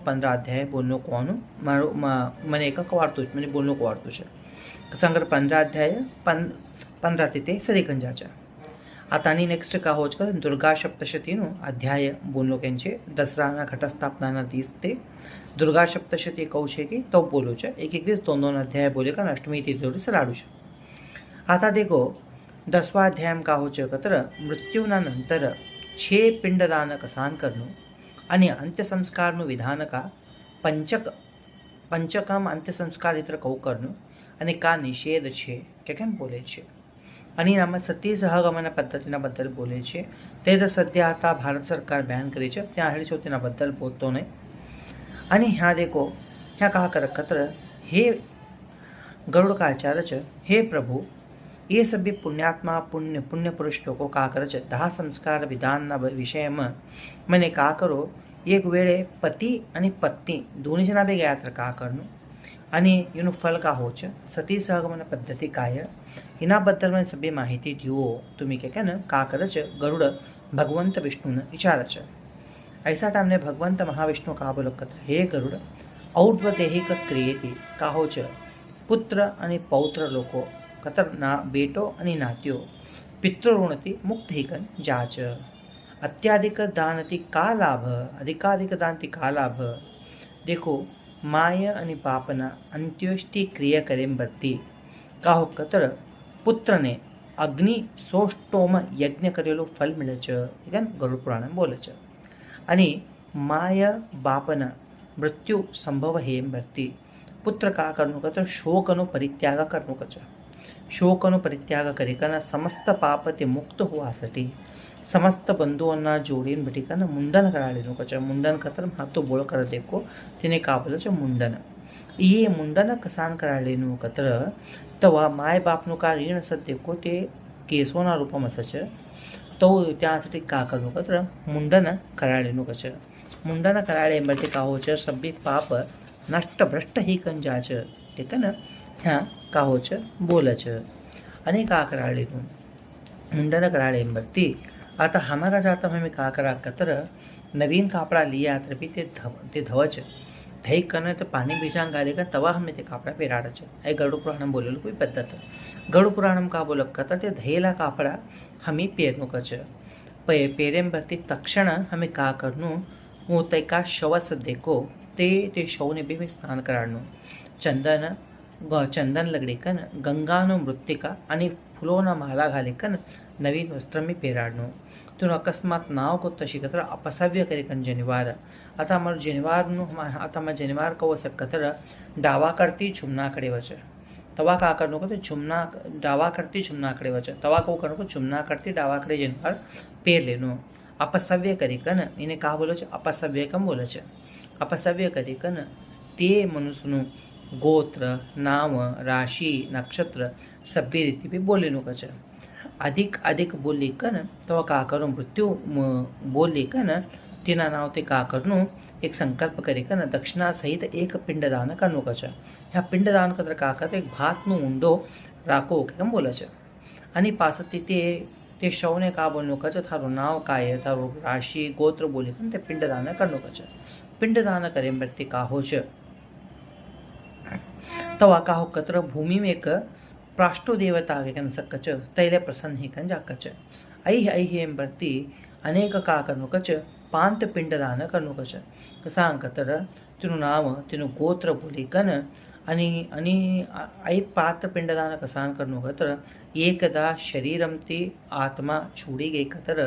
15 अध्याय बोलणं કોનું મને એકક વાર્તું म्हणजे बोलणं वाढतो છે संगर 15 अध्याय 15 ते सरीकंजाच्या आता आणि नेक्स्ट का होच का दुर्गा सप्तशतीनो अध्याय बोलणं त्यांचे दसराना घटस्थापनाना 30 ते दुर्गा सप्तशती कौशे की तो बोलो છે एक एक दिवस 2 अध्याय बोले का अष्टमी तिथी जोडी सराडू છે आता देखो 10वा अध्याय का होच कतर मृत्यूना नंतर 6 पिंडदान कसान करनो आणि अंत्यसंस्कारનું વિધાન કા પંચકર્મ અંત્યસંસ્કાર ઇત્ર કહું કરનું અને કા નિષેધ છે કે કેમ બોલે છે અને આમાં સતી સહગમન પદ્ધતિના બદ્દલ બોલે છે તે તો સદ્ય आता भारत सरकार बॅन કરી છે ત્યાં હેડી છો તેના બદ્દલ બોલતો નહીં અને ह्या देखो ह्या का कर कतर हे गरुड़ का आचार्य છે हे प्रभु ये सभी पुण्यात्मा पुण्य पुरुष लोगों का कर છે 10 संस्कार विधानના વિષયમાં મને का करो एक वेळे पती आणि पत्नी दोन्ही जना बी ગયા तर का करணும் आणि એનું ફળ का होच सती सहगमन पद्धती काय એનાબद्दल મને સભી માહિતી दियो तुम्ही કે ને का કરે છે ગરુડ ભગવંત વિષ્ણુને વિચારે છે ऐसा टाइम ने भगवंत महाविष्णु का बोलकत हे गरुड औद्वदेहिक क्रियेती का होच पुत्र आणि पौत्र लोको कतर ना बेटो आणि नात्यो पितृऋणती मुक्त हिकन जाच अत्याधिक दानती का लाभ अधिकाधिक दानती का लाभ देखो माय आणि बापना अंत्योष्टी क्रिया करें बरती का हो कतर पुत्रने अग्नि सोष्टोम यज्ञ करेलो फल मिळे છે ગરુડ પુરાણ બોલે છે અને માય બાપના મૃત્યુ સંભવ હેમ ભરતી પુત્ર કા કરનું કतर શોકનો પરિત્યાગ કરનું કચ શોકનો પરિત્યાગ કરી કના સમસ્ત પાપથી મુક્ત હોવાसाठी समस्त बंधुओंना जोडीन भटिकानं मुंडन कराडेનું કચ मुंडन કતર હાથો બોળ કર દેખો તેને का बोले છે मुंडन ये मुंडन कसान कराडेનું કતર तवा माय बापનું का ऋण असत देखो ते केसोना रूपમાં છે तो त्यासाठी का करનું કતર मुंडन कराडेનું કચ मुंडन कराडे म्हणजे का होच सभी पाप नष्ट भ्रष्ट ही कंजा છે ठीक है ना हाँ का होच बोले છે અને का कराडेનું मुंडन कराडे बरती आता हमारा जाता हमें का करा कतर नवीन कापड़ा लिया तर भी ते धवच धई करने तो पाणी बीजांग गाले का तवा हमने ते कापड़ा पेराड़ છે એ ગરુડ પુરાણમ બોલેલું કોઈ પદ્ધત ગરુડ પુરાણમ का बोल कतर ते धयेला कापड़ा हमें पेरनु कच पेरेम भरती तक्षण हमें का करनु હું તે का शवस देखो ते शवने भी स्नान कराडनु चंदन लगडी कन गंगानो मृत्तिका आणि फुलोना माला घाली कन नवीन वस्त्र मी पेराडनो तुन अकस्मात नाव को तशी कतर अपसव्य करे कन जनिवार आता अमर जनिवार नु आता मैं जनिवार को सकतर डावा करती चुमना कडे वच तवा का करनो को चुमना डावा करती चुमना कडे वच तवा को करनो को चुमना करती डावा कडे जनिवार पेर लेनो अपसव्य करी कन इने का बोलो छ अपसव्य कम बोले छ अपसव्य करी कन ते मनुष्यनु गोत्र नाम राशि नक्षत्र सभ्य रीति भी बोलेनु कच अधिक अधिक बोलली कन तो का करू मृत्यू बोलली कन तेना नाव ते का करनु एक संकल्प करे कन दक्षिणा सहित एक पिंडदान करनु कच ह्या पिंडदान कतर का करते एक भातनु ઊંડો રાખો કેમ બોલે છે અને પાસથી તે શવને का બોલनु કચ थारो नाव काय थारो राशि गोत्र बोली कन ते पिंडदान करनु कच पिंडदान करे व्यक्ति का हो छ तवा का हो कतर भूमि में एक प्राष्टो देवता के कन सकच तैले प्रसन्न ही कन जाकच ऐ एम बरती अनेक का करनु कच पांत पिंडदान करनु कच कसांग कतर तिनु नाम तिनु गोत्र बोली कन आणि आणि ऐ पात्र पिंडदान कसान करनु कतर एकदा शरीरमती आत्मा छूडी गई कतर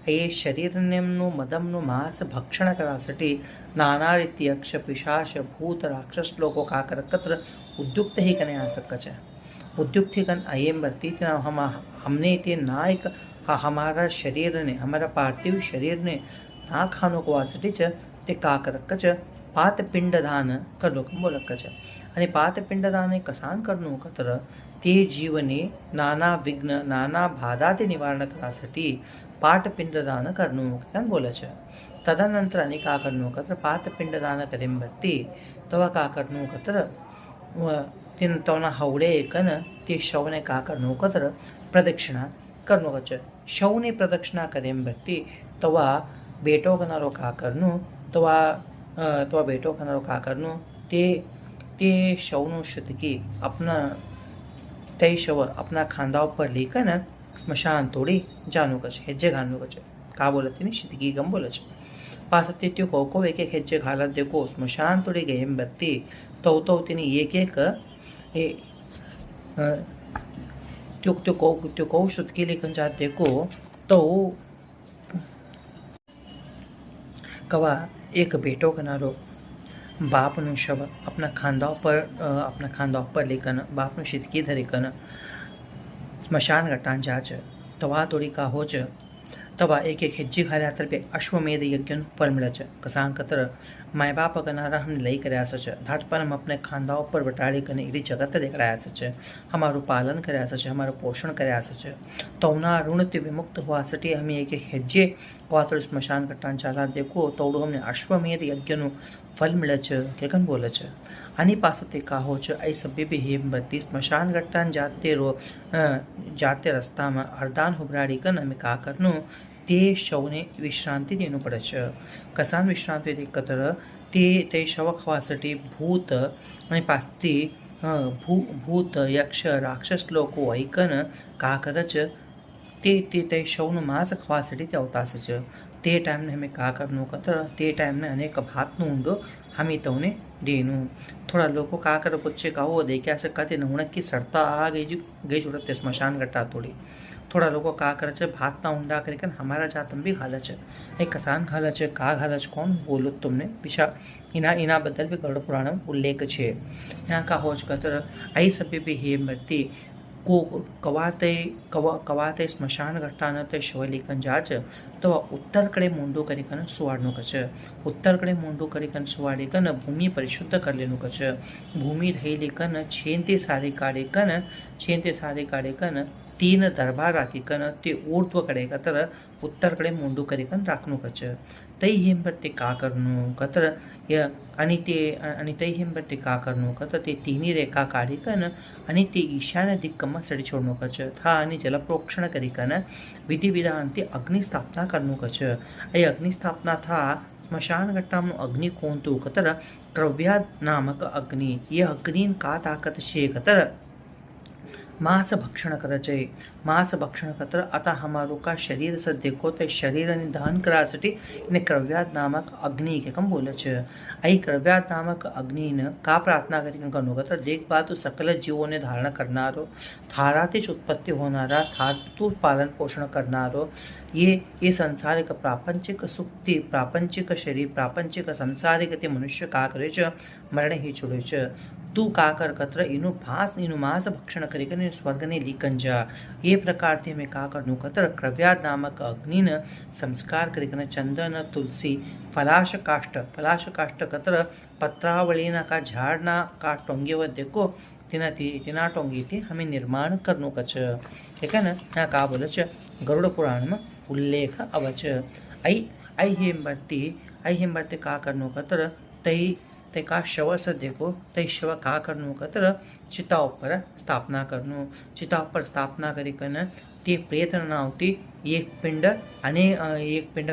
ऐ शरीरनेमनु मदमनु मांस भक्षण करासाठी नाना रीति यक्ष पिशाच भूत राक्षस लोगों का कर कतर उद्युक्त ही कने आ सकच उद्युक्त ही कन अयम बरती हमने ते नायक हमारा शरीर ने हमारा पार्थिव शरीर ने ना खानो को वासटी च ते का करकच पात पिंडदान करलो कम बोलकच आणि पात पिंडदान कसान करनो कतर ते जीवने नाना विघ्न नाना बाधा ते निवारण करासाठी पाठ पिंडदान करनो कन बोलच तदनंतर आणि का करनो कतर पात पिंडदान करें बत्ती तवा का करनो कतर तीन तवना हवडे कन ते शवने का करनो कतर प्रदक्षिणा करनो कच शवने प्रदक्षिणा करें बत्ती तवा बेटो कनारो का करनो तवा तो बेटो खानारो काकरनो ते ते शवनो शतकी अपना ते शव अपना खांदा पर लेकर न स्मशान तोड़ी जानो कच हेज्जे घालनो कच का बोलत तिने शितकी गम बोलच पासते त्यो कोको एक एक हेज्जे घालत देखो स्मशान तोड़ी गए बत्ती तो तिने एक एक ए त्यो को शुद्की लेकर जात देखो तो कवा एक बेटो कनारो बापનું શવ આપણા ખાંદા ઉપર લેકન બાપનું શીતકી ધરીકન સ્મશાન ઘટાન જાચ તવા તોડી કાહો ચ तवा एक एक हेज्जी घाल्या तर पे अश्वमेध यज्ञ फल मिलच कसान कतर माय बाप कनारा हम लई कर्या सच धाट पर हम अपने खांदाओं पर बटाड़ी कने इडी जगत देखाया सच हमारो पालन कर्या सच हमारो पोषण कर्या सच तौना ऋण ते विमुक्त हुआ सटी हमें एक एक हेज्जे वातड़ स्मशान कट्टान चाला देखो तोड़ो हमने अश्वमेध यज्ञ नु फल मिलच केकन बोलच आणि पासते काहो च आई सभ्य भी हेम बत्ती स्मशान घट्टान जाते रस्ता में अर्धान हुबराड़ी कन हमें का करनो ते शवने विश्रांती देणं पडच कसान विश्रांती एकत्र ते शव खावासाठी भूत आणि पास्ती भूत यक्ष राक्षस लोक ऐकन का करच ते शवનું માંસ ખાવાसाठी તે આવતા છે તે ટાઈમને અમે કા કરનું કતર તે ટાઈમને અનેક ભાતનું ઊંડો હમી તવને દેનું થોડા લોકો કા કર પૂછે કાવો દેખ્યા છે કાતે નવણકી સરતા આ ગઈ જોડે તે સ્મશાન ગટ્ટા તોડી થોડા લોકો કા કરે છે ભાતના ઊંડા કરી હમારા જાતમ બી હાલે છે એ કસાન હાલે છે કા હાલે છે કોણ બોલું તમને વિશા એના બદલ બી ગરુડ પુરાણમ ઉલ્લેખ છે ત્યાં કા હોજ કતર આઈ સભ્ય બી હે મરતી को कवाते स्मशान घट्टान ते शिवलिकन जाच तो उत्तर कड़े मोंडो करीकन सुवाड़नो कच उत्तर कड़े मोंडो करीकन सुवाड़ीकन भूमि परिशुद्ध कर लेनु कच भूमि धैलीकन छेंते सारे काढ़ेकन तीन दरबार राखीकन ते ऊर्ध्व कड़े कतर उत्तर कड़े मोंडो करीकन राखनु कच तई हिम पर ते का करनु कतर य आणि तई हिम पर ते का करनु कतर ते तीनी रेखा काढीकन आणि ते ईशान्य दिक्कમાં સડી છોડનો કચ થા અને જલપ્રોક્ષણ કરીકન વિધિ વિધાનથી અગ્નિ સ્થાપના કરનું કચ એ અગ્નિ સ્થાપના થા સ્મશાન ઘટ્ટાનું અગ્નિ કોંતું કતર દ્રવ્યાદ નામક અગ્નિ ये अग्नि का ताकत છે कतर मांस भक्षण करायचे मांस भक्षण कतर आता हमारो का शरीर से देखो तो शरीर ने दहन करासाठी ने क्रव्याद नामक अग्नि के कम बोले छे आई क्रव्याद नामक अग्नि ने का प्रार्थना करी कनो कतर देख बात तो सकल जीवों ने धारण करनारो थाराते ज उत्पत्ति होनारा थारतु पालन पोषण करनारो ये संसारिक प्रापंचिक सुक्ति प्रापंचिक शरीर प्रापंचिक संसारिक ते मनुष्य का करे छ मरण ही छोड़े छ तू का कर कतर इनु मांस भक्षण करी स्वर्ग ने लीकन जा ये प्रकार थी मैं का करनु कतर क्रव्याद नामक अग्नि न संस्कार करी चंदन तुलसी फलाश काष्ट कतर पत्रावळीना का झाड़ना का टोंगेवर देखो तिना टोंगी थी हमें निर्माण करनु कच ठीक है ना यहाँ का बोले छ गरुड़ पुराण में उल्लेख अवच आई हिमबत्ती का करनु कतर तई ते का शव से देखो ते शव का करनु कतर चिता पर स्थापना करनु चिता पर स्थापना करी कन ते प्रेत नावती एक पिंड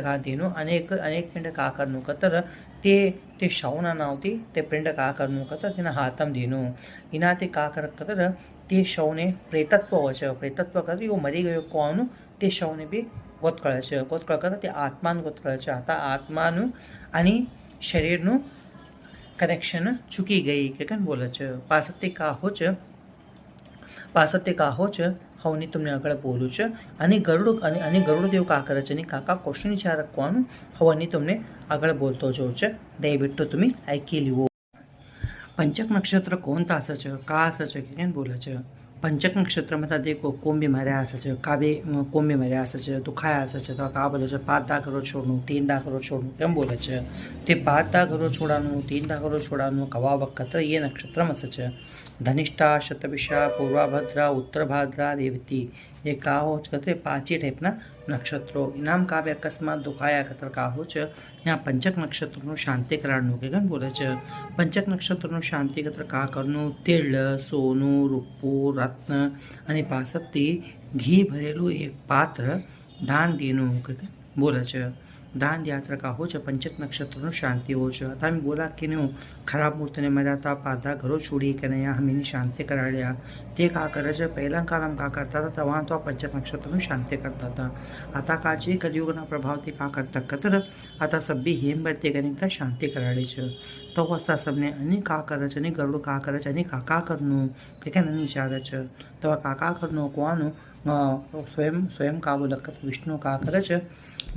का देनु अनेक पिंड का करनु कतर ते शवना नावती ते पिंड का करनु कतर तेना हाथम देनु इना ते का कर कतर ते शवने प्रेतत्व वच प्रेतत्व कर यो मरी गयो कोनु ते शवने बी गोतकळे छे गोतकळ कर ते आत्मान गोतकळे छे आता आत्मानु आणि शरीरनु कनेक्शन चुकी गई के कन बोले छ पासते का हो छ हवनी तुमने આગળ બોલું છે અને ગરુડ દેવ કા કરે છે અને કાકા ક્વેશ્ચન વિચાર રાખવાનું હવની તમને આગળ બોલતો જોઉં છે દયವಿಟ್ಟು तुम्ही ऐकी लिहो पंचक नक्षत्र कोणता असायचं का असायचं केन बोले छ पंचक नक्षत्र में देखो कोंबी मार्या असायचं काबे कोंबी मार्या असायचं दुखाया असायचं तो का बोले छ 5 दा करो छोड़नु 3 दा करो छोड़नु केम बोले छ ते 5 दा करो छोड़ानु 3 दा करो छोड़ानु कवा वक्त ये नक्षत्र में असायचं धनिष्ठा शतभिषा पूर्वाभद्रा उत्तरभाद्रा रेवती ये का हो कतरे 5 टाइपना नक्षत्रों इनाम का भी अकस्मात दुखाया कतर का हो यहाँ पंचक नक्षत्र शांति कराणु के गन बोले छ पंचक नक्षत्र शांति कतर का करनु तिल सोनू रूपू रत्न અને પાસથી ઘી ભરેલું એક પાત્ર દાન દેનું બોલે છે દાન યાત્રા કાહો છે પંચક નક્ષત્રનું શાંતિ હો છે તમે બોલા કે નું ખરાબ મૂર્તિને મર્યા હતા પાધા ઘરો છોડી કે નહીં હમીની શાંતિ કરાડ્યા તે કા કરે છે પહેલા કાળમાં કા કરતા હતા તવા તો આ પંચક નક્ષત્રનું શાંતિ કરતા હતા आता काळजी कलियुगના પ્રભાવથી કા કરતા કતર आता सभ्य हेमवती ગણિતા શાંતિ કરાડે છે તો વસ્તા સબને અને કા કરે છે અને ગરુડ કા કરે છે અને કાકા કરનું કે કે નહીં ચાલે છે તો કાકા કરનું કોનું સ્વયં કા બોલે વિષ્ણુ કા કરે છે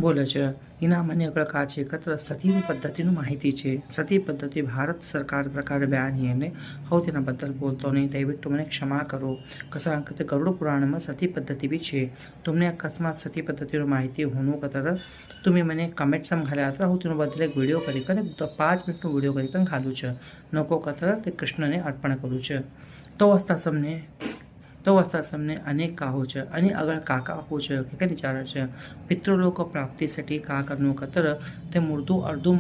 બોલે છે એના મને પ્રકાર છે કત્ર સતીની પદ્ધતિનું માહિતી છે સતી પદ્ધતિ ભારત સરકાર પ્રકારે બયાન એને હું તેના બद्दल બોલતો નહીં દયವಿಟ್ಟು મને ક્ષમા કરો કસા કે ગરુડ પુરાણમાં સતી પદ્ધતિ બી છે તમને અકસ્માત સતી પદ્ધતિનું માહિતી હોનું કતર तुम्ही મને કમેન્ટ સમ ઘાલ્યા હતા હું તેનો બદલે એક વિડીયો કરી કરે 5 મિનિટનો વિડીયો કરી કંઈ ખાલું છે नको કતર તે કૃષ્ણને અર્પણ કરું છે તો વસ્તા સમને અનેક કાહો છે અને અગર કાકા હો છે કે વિચારે છે પિતૃલોક પ્રાપ્તિसाठी का કરનું કતર તે મૃદુ અર્ધું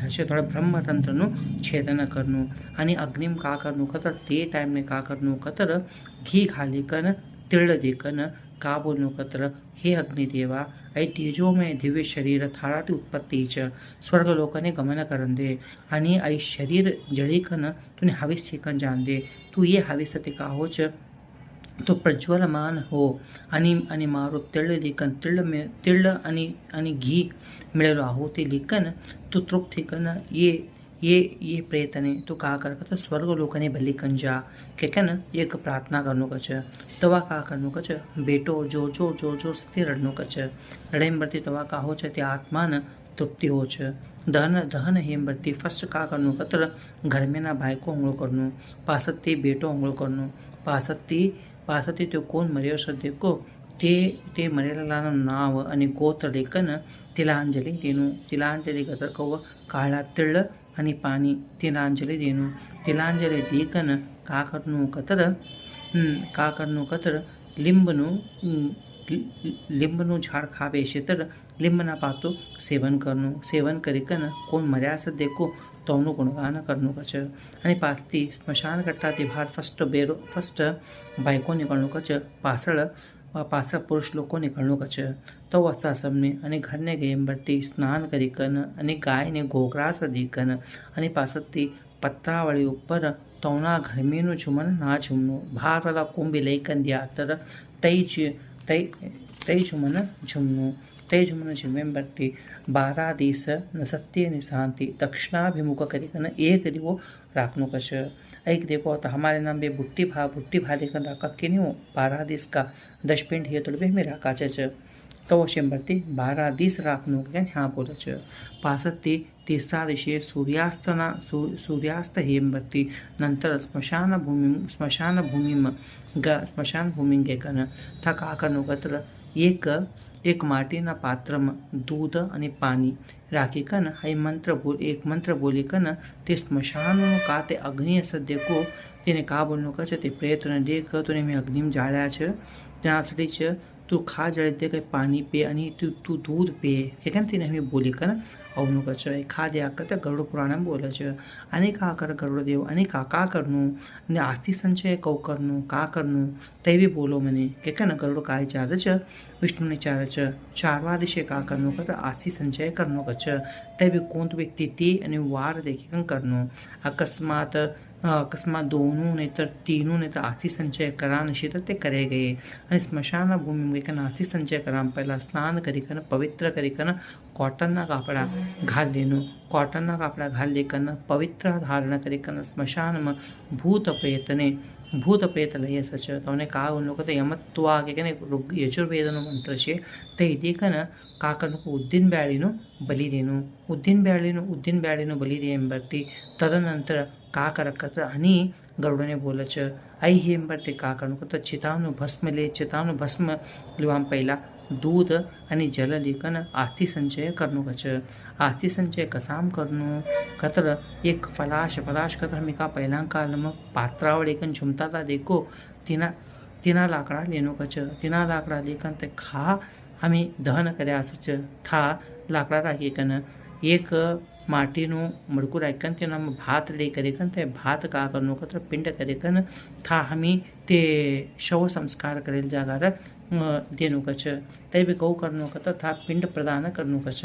હશે થોડા બ્રહ્મતંત્રનું છેદન કરનું અને અગ્નિમ કા કરનું કતર તે ટાઈમને કા કરનું કતર ઘી ખાલી કન તિળ દેકન કા બોલનું કતર હે અગ્નિદેવા અહીં તેજોમય દિવ્ય શરીર થાળાથી ઉત્પત્તિ છે સ્વર્ગલોકને ગમન કરન દે અને અહીં શરીર જળીકન તું હવિષ્યકન જાન દે તું એ હવિષ્યથી કાહો છે તો પ્રજ્વલમાન હો અને મારો તિળ લેખન તિળ અને ઘી મેળેલો આહુતિ લેખન તું તૃપ્તિ કન ये प्रयत्ने तो का कर तो स्वर्ग लोकने बलिकन जा के न एक प्रार्थना करनो कच तवा का करनो कच बेटो जोर जोर जोर जोर से रड़नो कच रड़ेम बरती तवा का हो ते आत्मा न तृप्ति हो छ दहन दहन हेम बरती फर्स्ट का करनो कतर घर में ना भाई को अंगड़ो करनो पासती बेटो अंगड़ो करनो पासती तो कोण मर्यो છે દેખો તે મરેલાના નાવ અને ગોત્ર લેખન તિલાંજલિ તેનું તિલાંજલિ કતર કહો કાળા તિળ અને પાણી તિલાંજલિ દેનું તિલાંજલિ દેખન કાકરનું કતર લીંબનું ઝાડ ખાવે છે તર લીંબના પાતો સેવન કરી કન કોણ મર્યા છે દેખો તોનું ગુણગાન કરનું કચ અને પાછથી સ્મશાન કરતાથી બહાર ફર્સ્ટ બાઈકો નીકળનું કચ પાછળ પુરુષ લોકો નીકળનું કચ તો વસ્ત્રાસમને અને ઘરને ગેમબરથી સ્નાન કરી કન અને ગાયને ઘોઘરા સદી કન અને પાછળથી પત્રાવળી ઉપર તોના ગરમીનું ઝુમન ના ઝુમનું બહારવાળા કુંભી લઈ કન યાતર તઈ ઝુમન ઝુમેબરથી 12 દિવસ સત્ય અને શાંતિ દક્ષિણાભિમુખ કરી કન એક દીવો રાખનું કચ एक देखो तो हमारे नाम पे बुट्टी भा लेकर रखा कि नहीं हो 12 दिस का 10 पिंड है तो में रखा છે તો શેમ્બરથી 12 દિસ રાખનું કે હા બોલે છે પાસથી તીસરા દિશે સૂર્યાસ્ત હેમબત્તી નંતર સ્મશાન ભૂમિ ગેકન થકા કરનું કત્ર એક માટીના પાત્રમાં દૂધ અને પાણી રાખી કન એક મંત્ર બોલી કન તે સ્મશાનનું કા તે અગ્નિ સદ્યકો તેને કા બોલનું કહે છે તે પ્રયત્ન દેખ તો મેં અગ્નિમ જાળ્યા છે ત્યાં સુધી છે તું ખા જળે તે કંઈ પાણી પે અને તું દૂધ પે કે કેમ તેને અમે બોલી કન અવનું કહે છે ખા દે આ કરતા ગરુડ પુરાણમ બોલે છે અને કા કર ગરુડ દેવ અને કા કરનું ને આસ્તિ સંચય કૌ કરનું કા કરનું તેવી બોલો મને કે કેન ગરુડ કાય ચાલે છે વિષ્ણુને ચાલે છે ચારવા દિશે કા કરનું કર આસ્તિ સંચય કરનું કહે છે તેવી કોંત વ્યક્તિ તે અને વાર દેખી કન કરનું અકસ્માત दोनों ने तर तीनों ने तो आर्थिक संचय करा निश्चित ते करे गए અને સ્મશાન ભૂમિ में आर्थिक संचय करा पहला स्नान करी कर पवित्र करी कर कॉटन कपड़ा घाल लेनो कॉटन कपड़ा घाल लेकर पवित्र धारण करी कर स्मशान में ભૂત પ્રેત લઈએ સચ તમને કા ઉન લોકો તો યમત્વા કે યજુર્વેદનો મંત્ર છે તે દેખન કાકરનું ઉદ્દીન બેળીનું બલિ દે ಎಂಬರ್ತಿ તદનંતર કાકર કત્ર અને ગરુડને બોલે છે અહીં હેમબર્તી કાકરનું કત્ર ચિતાનું ભસ્મ લેવા પહેલાં दूध आणि जल लेखन आस्थि संचय करनो कच आस्थि संचय कसाम करनो कतर एक फलाश कतर मी का पहिला काल में पात्रावळ एकन झुमता था देखो तिना लाकडा लेनो कच तिना लाकडा लेखन ते खा आम्ही दहन कर्या सच था लाकडा राखी कन एक माटीનું मडकू राखन તેનામાં ભાત રેડી કરી કન તે ભાત કા કરનો કત્ર પિંડ કરી કન था हमी ते शव संस्कार करेल जागार देणू कच ते बी कहू करनो कत था पिंड प्रदान करनो कच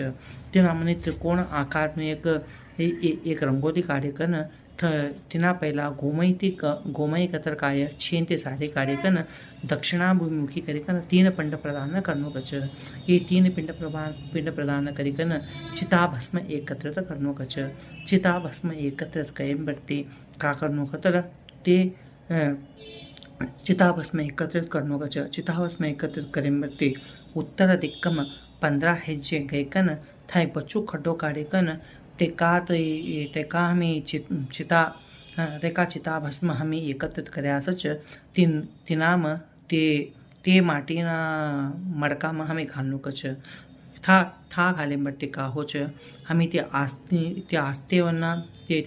तेना मने त्रिकोण आकारનું એક રંગોળી કાઢી કન તેના પહેલાં गोमयी कतर काय छेन ते सारे काढी कन दक्षिणाभिमुखी करी कन 3 पिंड प्रदान करनो कच ये 3 पिंड प्रदान करी कन चिताभस्म एकत्रित करनो कच चिताभस्म एकत्रित कयम बरती का करनो कतर ते चिताभस्म एकत्रित करनो कच चिताभस्म एकत्रित करें बरती उत्तर दिक्कम 15 हेज्जे गई कन थाय बच्चू खड्डो काढी कन ते का आम्ही चिताभस्म आम्ही एकत्रित કર્યાસच तिनाम ते माटीना मडकाમાં आम्ही घालणू कच था घाले बट्टी का होच आम्ही ते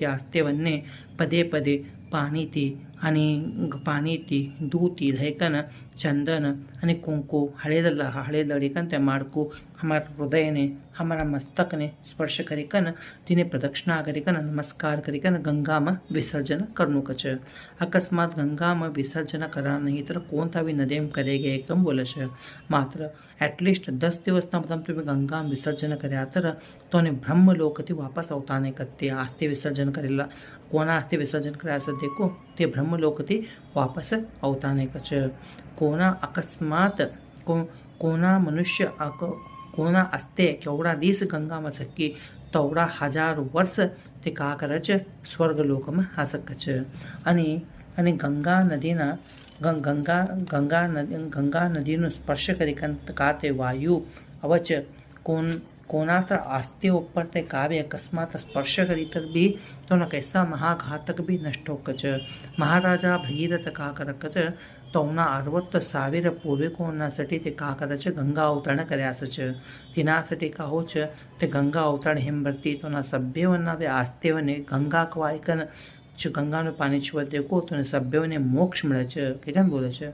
आस्तेवन्ने पदे पदे पाणी दूती धैकन चंदन आणि कुंकू हळेद लड़ीकन ते माड़कू हमारा हृदय ने हमारा मस्तक ने स्पर्श करीकन तिने प्रदक्षिणा करीकन नमस्कार करीकन गंगा में विसर्जन करनु कच अकस्मात गंगा में विसर्जन करा नहीं तर कोणता बी नदीम करेगे एकदम बोले छे मात्र एटलीस्ट 10 દિવસના બધા તમે ગંગા વિસર્જન કર્યા तर તો ને બ્રહ્મલોકથી વાપસ આવતા ને કતે આસ્તે વિસર્જન કરેલા કોના આસ્તે વિસર્જન કર્યા છે દેખો તે બ્રહ્મલોકથી વાપસ આવતા ને કચ कोना अकस्मात कोना मनुष्य कोना अस्ते केवढा दिस गंगा में सकी तेवढा 1000 वर्ष ते का करच स्वर्गलोक में हासकच आणि गंगा नदीना गंगा नदीનો સ્પર્શ કરી का ते वायु अवच कोना तर आस्ते ऊपर ते काव्य अकस्मात स्पर्श करी तर भी तो न कैसा महाघातक भी नष्ट होकच महाराजा भगीरथ का करकच तोना 60,000 पूर्विकोणासाठी ते का करायचे गंगा अवतरण કર્યાસच तिनासाठी का होच ते गंगा अवतरण हिंबरती तोना सभ्यवना वे आस्तेवने गंगा क्वायकन गंगाનું પાણી છૂવા દેખો તો સભ્યોને મોક્ષ મળે છે કે કેમ બોલે છે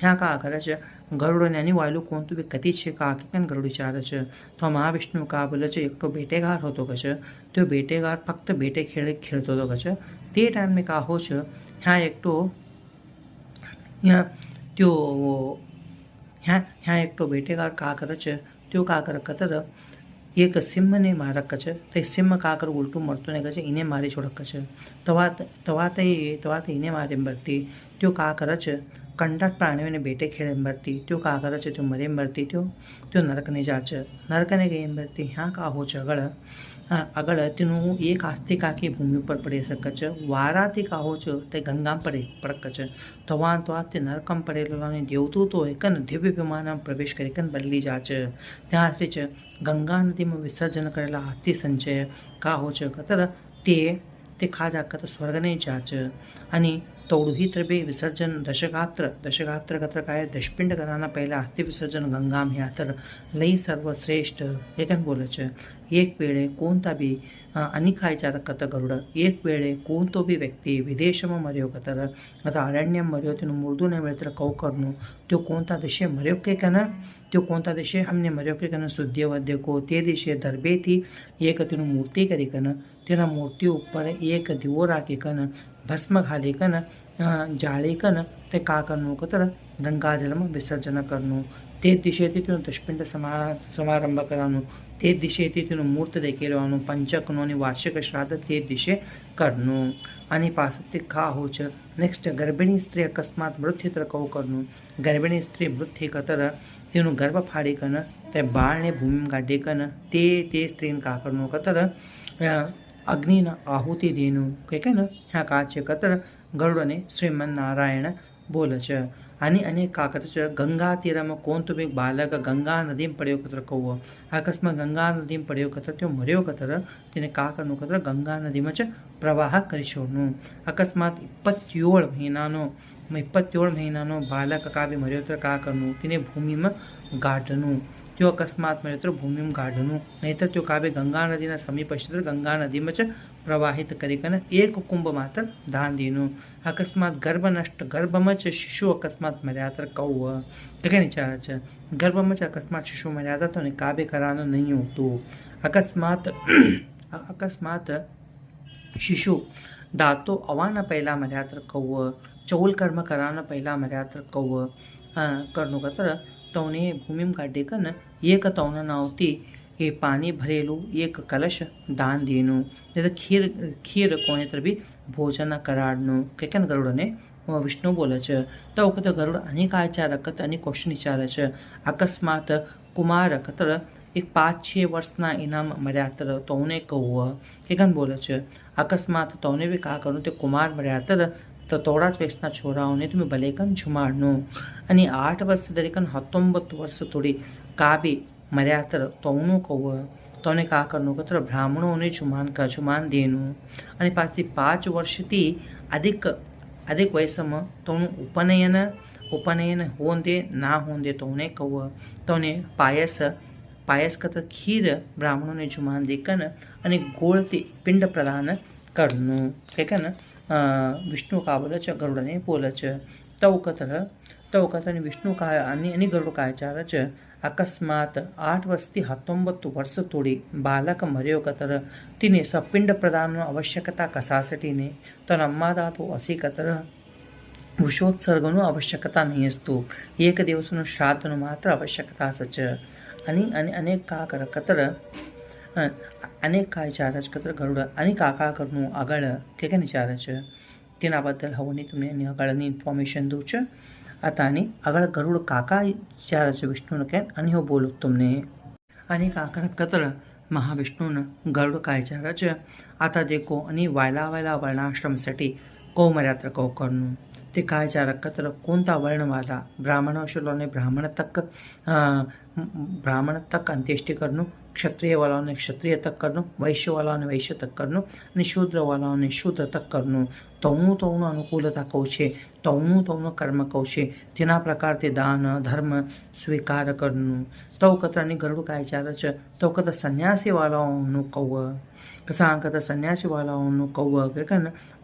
ह्या का કરે છે ગરુડને એની વાયલું કોણતું બી કતી છે का કેમ ગરુડ વિચારે છે તો મહાવિષ્ણુ का બોલે છે એક તો બેટેગાર હતો કે છે તો બેટેગાર ફક્ત બેટે ખેલતો હતો કે છે તે ટાઈમે का हो છે ह्या એક તો ह्या एक तो बेटेगार का करे છે त्यो का કરે કતર एक सिंहने मारक છે તે સિંહ का कर उलटू मरतो ने कहे इने मारी छोड़क છે तवा ते इने मारे मरती त्यो का करे છે कंडात प्राणीઓને બેટે ખેડે મરતી त्यो का करे છે त्यो मरे मरती त्यो नरकने जा છે नरकने गई मरती हाँ का हो છે अगळ तेનું એક આસ્તિકાકી ભૂમિ ઉપર પડી શકે છે વારાથી का हो છે તે ગંગા પડક છે તવા તે નરકમ પડેલો અને દેવદૂતો એકન દિવ્ય વિમાનમાં પ્રવેશ કરી કન બદલી जा છે ત્યાંથી છે गंगा नदीમાં વિસર્જન કરેલા હાથી સંચય का हो છે કતર તે ખાજા કત સ્વર્ગને जा છે आणि तोडूही तर बे विसर्जन दशगात्र कत्र काय दशपिंड कराना पहले अस्थि विसर्जन गंगा में तर लई सर्वश्रेष्ठ हे काय बोलायचं एक वेळे कोणता बी अनिखायचा कत गरुड एक वेळे कोणतो बी व्यक्ती विदेशમાં મર્યો કતર અથવા અરણ્યમાં મર્યો તેનું મૃદુ ને મિત્ર કૌકરનું त्यो कोणता दिशे मर्यो के कन त्यो कोणता दिशे हमने मर्यो के कन शुद्धवद्य को ते दिशे दरबेથી એક તેનું મૂર્તિ કરી કન તેના મૂર્તિ ઉપર એક દીવો રાખી કન ભસ્મ ઘાલી કન જાળી કન તે का કરનું કતર ગંગાજળમાં વિસર્જન કરનું તે દિશેથી તેનું દશપિંડ સમારંભ કરવાનું તે દિશેથી તેનું મૂર્ત દેખી લેવાનું પંચકનું અને વાર્ષિક શ્રાદ્ધ તે દિશે કરનું आणि पासते का हो छ नेक्स्ट गर्भिणी स्त्री अकस्मात मृत्यु तर कहू करનું गर्भिणी स्त्री मृत्यु कतर તેનું ગર્ભ ફાડી કન તે બાળને ભૂમિમાં કાઢી કન તે સ્ત્રીને का કરનું કતર અગ્નિના આહુતિ દેનું કે ને ह्या का છે કતર ગરુડને શ્રીમન નારાયણ બોલે છે आणि अनेक का करते છે ગંગા તીરમાં કોણતો બી બાલક ગંગા નદીમાં પડ્યો કતર કહો અકસ્માત ગંગા નદીમાં પડ્યો કતર તે મર્યો કતર તેને का કરનું કતર ગંગા નદીમાં જ પ્રવાહ કરી છોડનું અકસ્માત 27 મહિનાનો બાલક का बी मर्यो तर का करનું તેને ભૂમિમાં ગાઢનું त्यो अकस्मात मर्यो तर भूमिમાં ગાઢનું નહીતર त्यो का बी गंगा नदीના સમીપ હશે તો ગંગા નદીમાં જ પ્રવાહિત કરી કને એક કુંભ માત્ર દાન દીનું અકસ્માત ગર્ભમાં જ શિશુ અકસ્માત મર્યા तर કહું તો કે વિચારે છે ગર્ભમાં જ અકસ્માત શિશુ મર્યા હતા તો ને का बी करानं नहीं होતું अकस्मात અકસ્માત શિશુ દાંતો આવવાના પહેલાં મર્યાત્ર કૌવ ચૌલ કર્મ કરવાના પહેલાં મર્યાત્ર કૌવ કરનું કતર તવને ભૂમિમ કાઢી કન એક તવના નાવતી એ પાણી ભરેલું એક કલશ દાન દેનું નહીં તો ખીર કોનેત્ર બી ભોજન કરાડનું કે કેમ ગરુડને વિષ્ણુ બોલે છે તો વખત ગરુડ અનેક આચાર કત અનેક ક્વેશ્ચન વિચારે છે અકસ્માત કુમાર કતર એક 5-6 વર્ષના ઇનામ મર્યાતર તોને કહું કે કેમ બોલે છે અકસ્માત તોને બી કા કરું તે કુમાર મર્યાતર તો થોડા જ વયસના છોરાઓને તમે ભલેકન જુમાડનું અને 8 વર્ષ દરેકન 19 વર્ષ થોડી કાબી મર્યાતર તોનું કહું તોને કા કરનું કતર બ્રાહ્મણોને જુમાન દેનું અને પાછી 5 વર્ષથી અધિક વયસમાં તોનું ઉપનયન હોન દે ના હોન દે તોને કહું તોને પાયસ કતર ખીર બ્રાહ્મણોને જુમાન દેકન અને ગોળથી પિંડ પ્રદાન કરનું કે વિષ્ણુ કા બોલે છે ગરુડને બોલે છે તવ કતર વિષ્ણુ કા અને ગરુડ કાચાર છે અકસ્માત 8 વર્ષથી 19 વર્ષ તોડી બાલક મર્યો કતર તેને સપિંડ પ્રદાનનો આવશ્યકતા કસાસટીને તો નમ્માદા તો અસી કતર વૃષોત્સર્ગનું આવશ્યકતા નહીં असતું એક દિવસનું શ્રાદ્ધનું માત્ર આવશ્યકતા સચ અને અનેક કા કર કતર અનેક કા વિચાર જ કતર ગરુડ અને કાકા કરનું આગળ કે વિચારે છે તેના બદલ હવની તમને એની આગળની ઇન્ફોર્મેશન દઉં છે આતાની આગળ ગરુડ કાકા વિચારે છે વિષ્ણુને કે અને હું બોલું તમને અને કાકા કતર મહાવિષ્ણુને ગરુડ કા વિચારે છે आता देखो आणि वायला वर्णाश्रमसाठी कौमर्यात्र कौकर्णू ते काय विचार कतर कोणता वर्णवाला ब्राह्मणोशलोने ब्राह्मण तक अंत्येष्टि करનું ક્ષત્રિયવાળાઓને ક્ષત્રિય તક કરનું વૈશ્યવાળાઓને વૈશ્ય તક કરનું અને શૂદ્રવાળાઓને શૂદ્ર તક કરનું તવનું અનુકૂળતા કહું છે તવનું કર્મ કહું છે તેના પ્રકાર તે દાન ધર્મ સ્વીકાર કરનું તવ કતરની ગરુડ काय વિચાર છે તવ કતર સંન્યાસીવાળાઓનું કહું કસા કતર સંન્યાસીવાળાઓનું કહું કે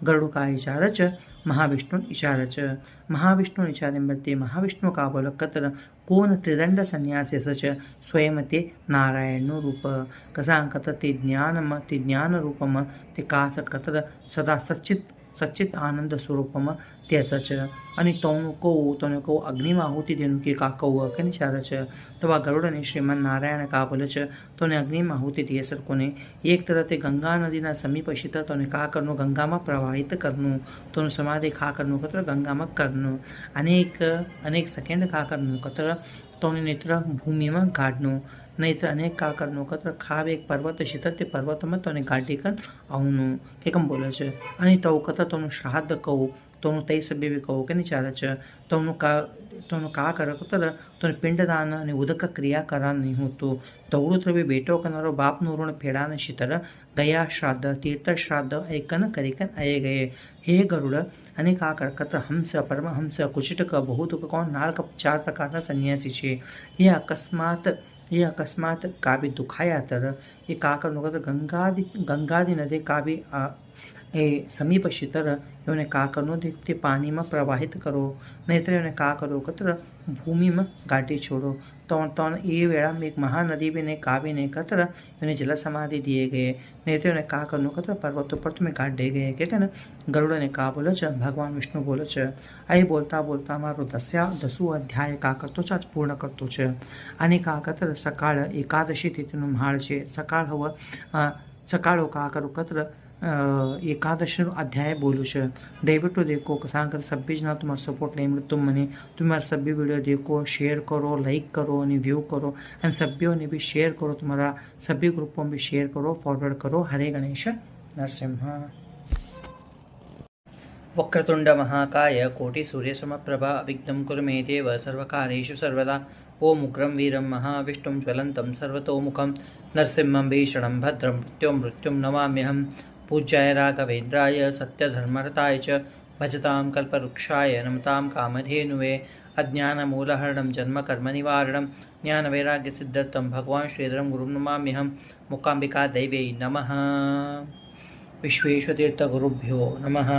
ગરુડ काय વિચાર છે મહાવિષ્ણુ વિચાર છે મહાવિષ્ણુ વિચારે મધ્ય મહાવિષ્ણુ કા બોલ કતર कोण त्रिदंड संन्यासी सच स्वयं ते नारायणનું રૂપ કસા કતર તે જ્ઞાન રૂપમાં તે કાસ કતર સદા સચ્ચિત આનંદ સ્વરૂપમાં તે સચ અને તોનું કહું અગ્નિમાં આહુતિ દેનું કે કા કહું કે વિચારે છે તો આ ગરુડને શ્રીમન નારાયણ કા બોલે છે તોને અગ્નિમાં આહુતિ દે સરકોને એક તરફ તે ગંગા નદીના સમીપ શીતળ તોને કા કરનું ગંગામાં પ્રવાહિત કરનું તોનું સમાધિ ખા કરનું કતર ગંગામાં કરનું અનેક સેકન્ડ ખા કરનું કતર તોને નેત્ર ભૂમિમાં ગાઢનું નહીતર અનેક કા કરનું કતર ખાવ એક પર્વત શીતળ તે પર્વતમાં તોને ગાઢી કર આવનું કે કેમ બોલે છે અને તવ કતર તોનું શ્રાદ્ધ કહું તોનું તૈ સભ્ય બી કહું કે વિચારે છે તોનું કા કર કતર તોને પિંડદાન અને ઉદક ક્રિયા કરા નહીં હોતું તવડું ત્રવી બેટો કરનારો બાપનું ઋણ ફેડાને શીતળ ગયા શ્રાદ્ધ તીર્થ શ્રાદ્ધ એકન કરીકન આયે ગયે હે ગરુડ અને કા કર કતર હંસ પરમહંસ કુચિટક બહુતુક કોણ નાલ્ક 4 પ્રકારના સંન્યાસી છે એ અકસ્માત કાબી દુખાયાતર એ કા કરનું કતર ગંગાદી નદી કાબી એ સમીપ શીતળ એઓને કા કરનું તે પાણીમાં પ્રવાહિત કરો નહીતર એને કા કરો કતર ભૂમિમાં ગાંઠી છોડો તો એ વેળામાં એક મહાનદી બીને કાબીને કતર એને જલ સમાધિ દિए गए નહીતર એને કા કરનું કતર પર્વત ઉપર તમે કાઢી ગયે કે ગરુડને કા બોલે છે ભગવાન વિષ્ણુ બોલે છે આ બોલતા મારું 10 અધ્યાય કા કરતો છે આજ પૂર્ણ કરતો છે અને કા કતર સકાળ એકાદશી તિથિનું મહાળ છે સકાળો કા કરું કતર એકાદશીનો અધ્યાય બોલું છે દયವಿಟ್ಟು देखो કસાંકર સભ્ય જના તમારો સપોર્ટ નહીં મળે તો મને તમારા સભ્ય વિડીયો देखो શેર કરો લાઈક કરો અને વ્યૂ કરો અને સભ્યોને બી શેર કરો તમારા સભ્ય ગ્રુપમાં બી શેર કરો ફોરવર્ડ કરો હરે ગણેશ નરસિંહ વક્રતુંડ મહાકાય કોટી સૂર્યસમપ્રભા અવિઘ્नं કુરુ મે દેવ સર્વકાર્યેષુ સર્વદા ઓમ ઉગ્રમ વીરમ મહાવિષ્ણું જ્વલંતમ સર્વતોમુખમ નરસિંહં ભીષણં ભદ્રં મૃત્યુમ નમામ્યહમ પૂજ્યાય રાઘવેન્દ્રાય સત્યધર્મરતાય ચ ભજતામ કલ્પવૃક્ષાય નમતામ કામધેનુવે અજ્ઞાનમૂલહરણં જન્મકર્મનિવારણં જ્ઞાનવૈરાગ્યસિદ્ધર્થં ભગવાન શ્રીધરં ગુરું નમામ્યહમ મૂકાંબિકા દૈવ્यै નમઃ વિશ્વેશતીર્થગુરુભ્યો નમઃ